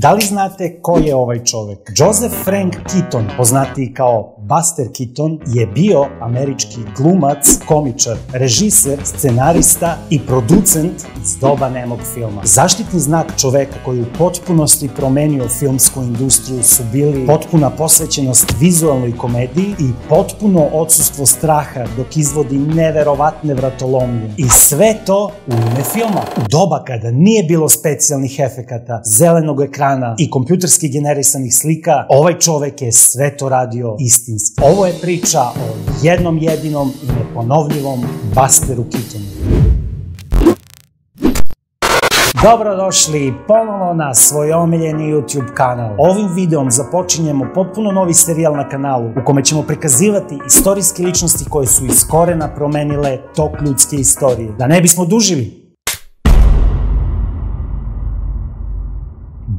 Da li znate ko je ovaj čovek? Joseph Frank Keaton, poznatiji kao Buster Keaton, je bio američki glumac, komičar, režiser, scenarista i producent iz doba nemog filma. Zaštitni znak čoveka koji u potpunosti promenio filmsku industriju su bili potpuna posvećenost vizualnoj komediji i potpuno odsustvo straha dok izvodi neverovatne vratolomije. I sve to u ime filma. U doba kada nije bilo specijalnih efekata, zelenog ekrana i kompjuterski generisanih slika, ovaj čovek je sve to radio istinski. Ovo je priča o jednom jedinom i neponovljivom Busteru Keatonu. Dobrodošli ponovo na svoj omiljeni YouTube kanal. Ovim videom započinjemo potpuno novi serijal na kanalu u kome ćemo prikazivati istorijske ličnosti koje su iz korena promenile tok ljudske istorije. Da ne bismo dužili.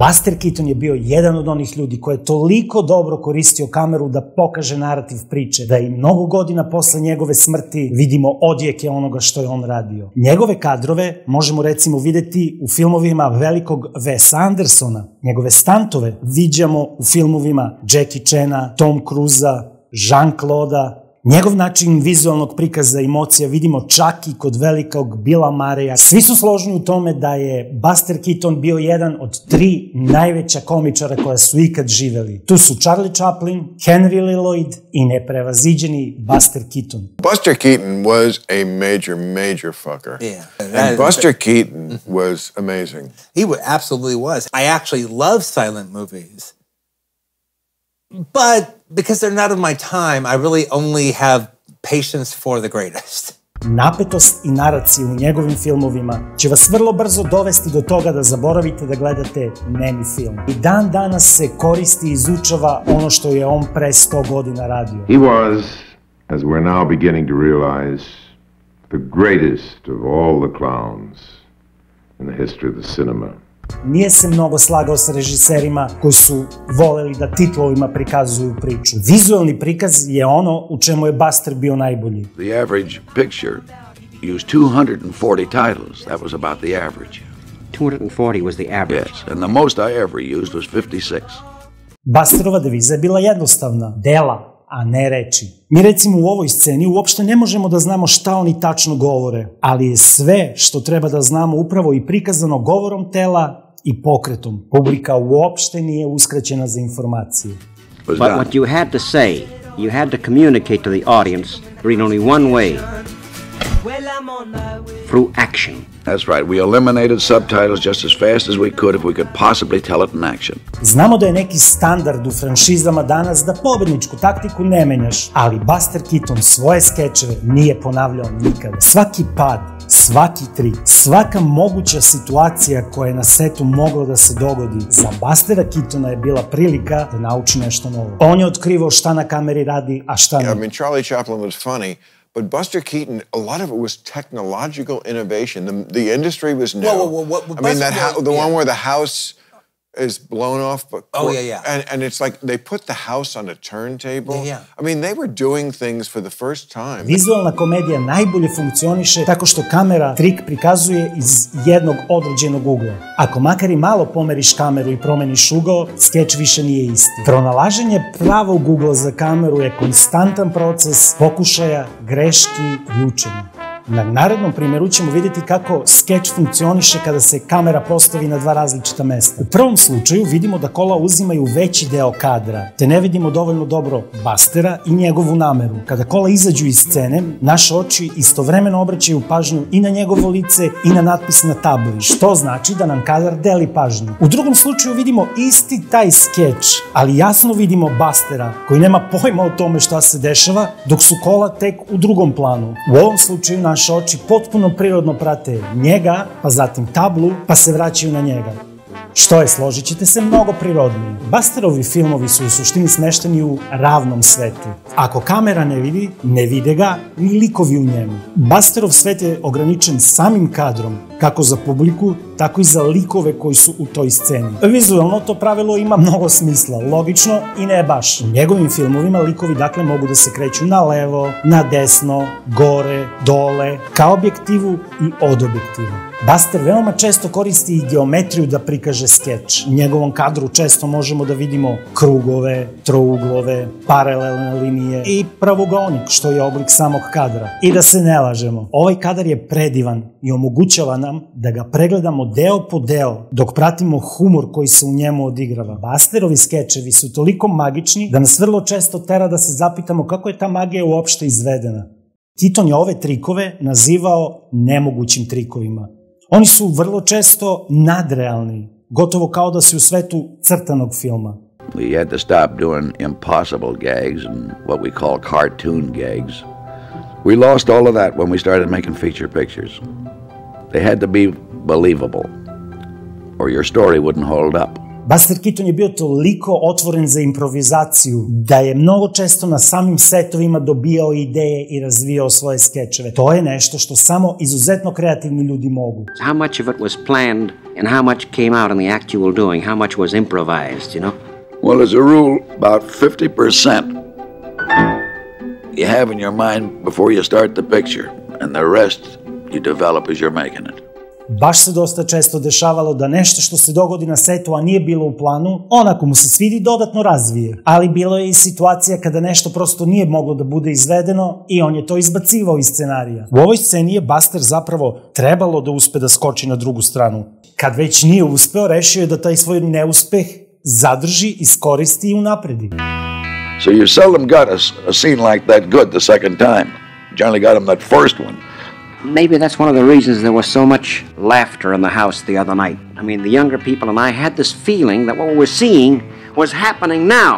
Buster Keaton je bio jedan od onih ljudi koji je toliko dobro koristio kameru da pokaže narativ priče, da i mnogo godina posle njegove smrti vidimo odjeke onoga što je on radio. Njegove kadrove možemo recimo videti u filmovima velikog Wesa Andersona. Njegove stantove viđamo u filmovima Jackie Chana, Tom Cruisa, Jean-Claude'a. Njegov način vizualnog prikaza emocija vidimo čak i kod velikog Billa Murraya. Svi su složni u tome da je Buster Keaton bio jedan od 3 najveća komičara koja su ikad živeli. Tu su Charlie Chaplin, Henry Lloyd i neprevaziđeni Buster Keaton. Buster Keaton was a major fucker. Yeah. And Buster Keaton was amazing. He absolutely was. I actually love silent movies. But because they're not of my time, I really only have patience for the greatest. Napetost i naracija u njegovim filmovima će vas vrlo brzo dovesti do toga da zaboravite da gledate nemi film. I dan danas se koristi i izučava ono što je on pre 100 godina radio. He was, as we're now beginning to realize, the greatest of all the clowns in the history of the cinema. Nije se mnogo slagao sa režiserima koji su voleli da titlovima prikazuju priču. Vizualni prikaz je ono u čemu je Buster bio najbolji. The average picture used 240 titles. That was about the average. 240 was the average. Yes, and the most I ever used was 56. Busterova deviza je bila jednostavna. Dela, a ne reči. Mi recimo u ovoj sceni uopšte ne možemo da znamo šta oni tačno govore, ali je sve što treba da znamo upravo i prikazano govorom tela i pokretom. Publika uopšte nije uskraćena za informacije. But what you had to say, you had to communicate to the audience in only one way. Through action. That's right. We eliminated subtitles just as fast as we could if we could possibly tell it in action. Znamo da je neki standard u franšizama danas da pobedničku taktiku ne menjaš, ali Buster Keaton svoje skečeve nije ponavljao nikada. Svaki pad, svaki trik, svaka moguća situacija koja je na setu mogla da se dogodi, za Bustera Keatona je bila prilika da nauči nešto novo. On je otkrivao šta na kameri radi, a šta ne. I mean, Charlie Chaplin was funny. But Buster Keaton, a lot of it was technological innovation. The industry was new. I mean, the one where the house is blown off. But and it's like they put the house on a turntable. I mean, they were doing things for the first time. Vizualna komedija najbolje funkcioniše tako što kamera trik prikazuje iz jednog određenog ugla. Ako makar i malo pomeriš kameru i promeniš ugao, skeč više nije isti. Pronalaženje pravog ugla za kameru je konstantan proces pokušaja, greški i učenja. Na narednom primjeru ćemo vidjeti kako skeč funkcioniše kada se kamera postavi na 2 različita mesta. U prvom slučaju vidimo da kola uzimaju veći deo kadra, te ne vidimo dovoljno dobro Bustera i njegovu nameru. Kada kola izađu iz scene, naše oči istovremeno obraćaju pažnju i na njegovo lice i na natpis na tabli, što znači da nam kadar deli pažnju. U drugom slučaju vidimo isti taj skeč, ali jasno vidimo Bustera koji nema pojma o tome šta se dešava, dok su kola tek u drugom planu. U ovom slučaju naše oči potpuno prirodno prate njega, pa zatim tablu, pa se vraćaju na njega. Što je, složit ćete se, mnogo prirodnije. Busterovi filmovi su u suštini smešteni u ravnom svetu, Ako kamera ne vidi, ne vide ga ni likovi u njemu. Busterov svet je ograničen samim kadrom, kako za publiku, tako i za likove koji su u toj sceni. Vizualno to pravilo ima mnogo smisla, logično i ne baš. U njegovim filmovima likovi dakle mogu da se kreću na levo, na desno, gore, dole, ka objektivu i od objektiva. Buster veoma često koristi i geometriju da prikaže skeč. U njegovom kadru često možemo da vidimo krugove, trouglove, paralelne linije i pravogonik, što je oblik samog kadra. I da se ne lažemo, ovaj kadar je predivan i omogućava nam da ga pregledamo deo po deo, dok pratimo humor koji se u njemu odigrava. Busterovi skečevi su toliko magični da nas vrlo često tera da se zapitamo kako je ta magija uopšte izvedena. Keaton je ove trikove nazivao nemogućim trikovima. Oni su vrlo često nadrealni, gotovo kao da si u svetu crtanog filma. We had to stop doing impossible gags and what we call cartoon gags. We lost all of that when we started making feature pictures. They had to be believable, or your story wouldn't hold up. Buster Keaton je bio toliko otvoren za improvizaciju da je mnogo često na samim setovima dobijao ideje i razvijao svoje skečeve. To je nešto što samo izuzetno kreativni ljudi mogu. How much of it was planned and how much came out in the actual doing? How much was improvised, you know? Well, as a rule, about 50% you have in your mind before you start the picture, and the rest you develop as you're making it. Baš se dosta često dešavalo da nešto što se dogodi na setu, a nije bilo u planu, onako mu se svidi, dodatno razvije. Ali bilo je i situacija kada nešto prosto nije moglo da bude izvedeno i on je to izbacivao iz scenarija. U ovoj sceni je Buster zapravo trebalo da uspe da skoči na drugu stranu. Kad već nije uspeo, rešio je da taj svoj neuspeh zadrži, iskoristi i unapredi. So you seldom got a scene like that good the second time. You generally got them that first one. Maybe that's one of the reasons there was so much laughter in the house the other night. I mean, the younger people and I had this feeling that what we were seeing was happening now.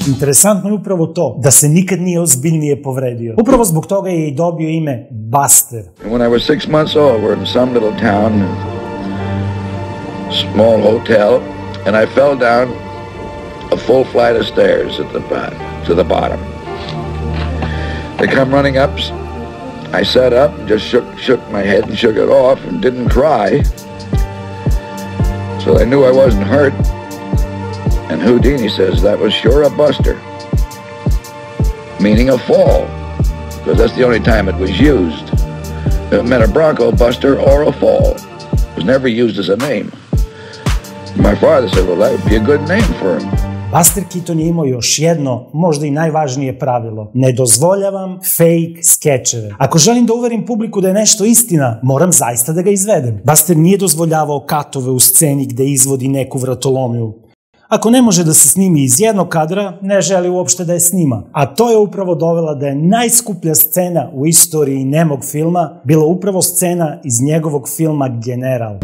Interesantno je upravo to, da se nikad nije ozbiljnije povredio. Upravo zbog toga je i dobio ime Buster. When I was 6 months old, we're in some little town, small hotel, and I fell down a full flight of stairs to the bottom. They come running up. I sat up and just shook my head and shook it off and didn't cry. So I knew I wasn't hurt. And Houdini says that was sure a buster, meaning a fall, because that's the only time it was used. It meant a bronco buster or a fall. It was never used as a name. My father said, well, that would be a good name for him. Buster Keaton je imao još jedno, možda i najvažnije pravilo. Ne dozvoljavam fake skečeve. Ako želim da uverim publiku da je nešto istina, moram zaista da ga izvedem. Buster nije dozvoljavao katove u sceni gde izvodi neku vratolomiju. Ako ne može da se snimi iz jednog kadra, ne želi uopšte da je snima. A to je upravo dovela da je najskuplja scena u istoriji nemog filma bila upravo scena iz njegovog filma General.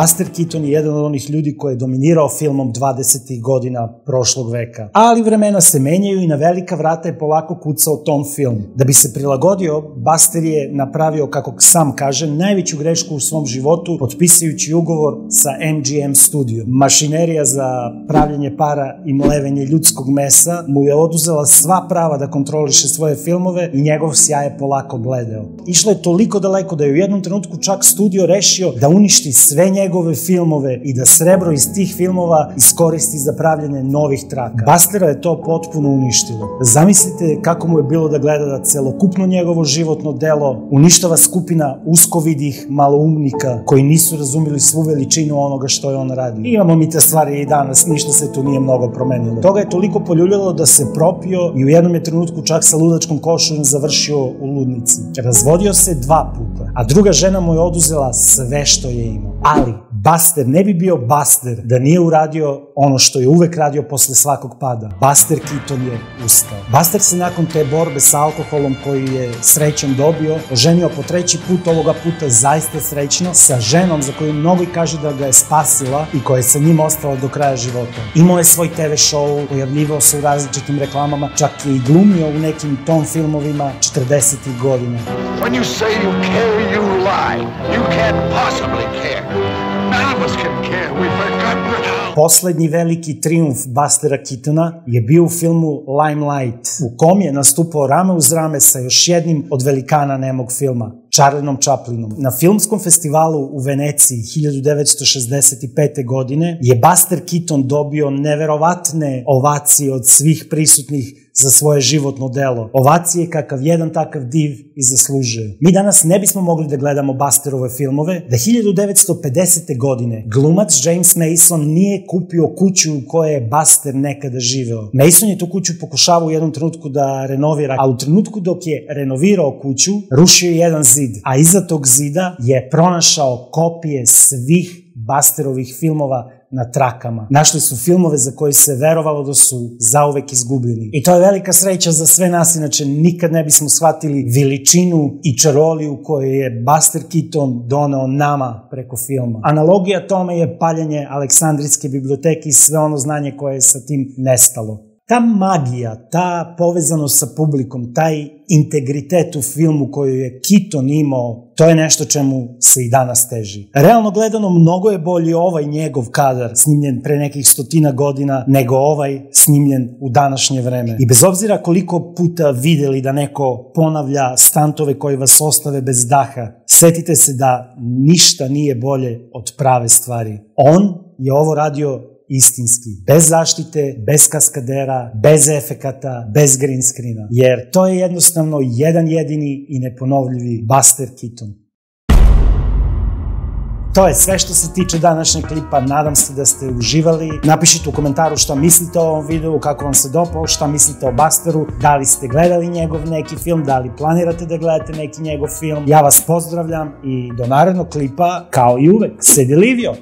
Buster Keaton je jedan od onih ljudi koji je dominirao filmom 20. godina prošlog veka. Ali vremena se menjaju i na velika vrata je polako kucao tom film. Da bi se prilagodio, Buster je napravio, kako sam kaže, najveću grešku u svom životu, potpisujući ugovor sa MGM studijom. Mašinerija za pravljenje para i mlevenje ljudskog mesa mu je oduzela sva prava da kontroliše svoje filmove i njegov sjaj je polako bledeo. Išlo je toliko daleko da je u jednom trenutku čak studio rešio da uništi sve njegove filmove i da srebro iz tih filmova iskoristi za pravljanje novih traka. Bustera je to potpuno uništilo. Zamislite kako mu je bilo da gleda da celokupno njegovo životno delo uništava skupina uskovidih maloumnika koji nisu razumeli svu veličinu onoga što je on radi. Imamo mi te stvari i danas, ništa se tu nije mnogo promenilo. Toga je toliko poljuljalo da se propio i u jednom je trenutku čak sa ludačkom košuljem završio u ludnici. Razvodio se 2 puta, a druga žena mu je oduzela sve što je imao. Ali Buster ne bi bio Buster da nije uradio ono što je uvek radio posle svakog pada. Buster Keaton je ustao. Buster se nakon te borbe sa alkoholom koju je srećom dobio, oženio po 3. put, ovoga puta zaista srećno, sa ženom za koju mnogi kaže da ga je spasila i koja je sa njim ostala do kraja života. Imao je svoj TV show, pojavljivao se u različitim reklamama, čak je i glumio u nekim tom filmovima 40. godina. When you say you carry you lie. You can't possibly care. None of us can care. We've forgotten now. Poslednji veliki trijumf Bustera Keatona je bio u filmu Limelight, u kom je nastupao rame uz rame sa još jednim od velikana nemog filma, Charlieom Chaplinom. Na filmskom festivalu u Veneciji 1965. godine je Buster Keaton dobio neverovatne ovacije od svih prisutnih za svoje životno delo. Ovacije kakav jedan takav div i zaslužuje. Mi danas ne bismo mogli da gledamo Busterove filmove da 1950. godine glumac James Mason nije kupio kuću u kojoj je Buster nekada živeo. Mason je tu kuću pokušavao u jednom trenutku da renovira, a u trenutku dok je renovirao kuću, rušio je jedan zid, a iza tog zida je pronašao kopije svih Busterovih filmova na trakama. Našli su filmove za koje se verovalo da su zauvek izgubljeni. I to je velika sreća za sve nas, inače nikad ne bismo shvatili veličinu i čaroliju koju je Buster Keaton doneo nama preko filma. Analogija tome je paljenje Aleksandrijske biblioteke i sve ono znanje koje je sa tim nestalo. Ta magija, ta povezanost sa publikom, taj integritet u filmu koju je Keaton imao, to je nešto čemu se i danas teži. Realno gledano, mnogo je bolji ovaj njegov kadar snimljen pre nekih 100 godina nego ovaj snimljen u današnje vreme. I bez obzira koliko puta videli da neko ponavlja stantove koji vas ostave bez daha, setite se da ništa nije bolje od prave stvari. On je ovo radio istinski, bez zaštite, bez kaskadera, bez efekata, bez green screena, jer to je jednostavno jedan jedini i neponovljivi Buster Keaton. To je sve što se tiče današnjeg klipa, nadam se da ste uživali. Napišite u komentaru šta mislite o ovom videu, kako vam se dopao, šta mislite o Busteru, da li ste gledali njegov neki film, da li planirate da gledate neki njegov film. Ja vas pozdravljam i do narednog klipa, kao i uvek, sedi Livio!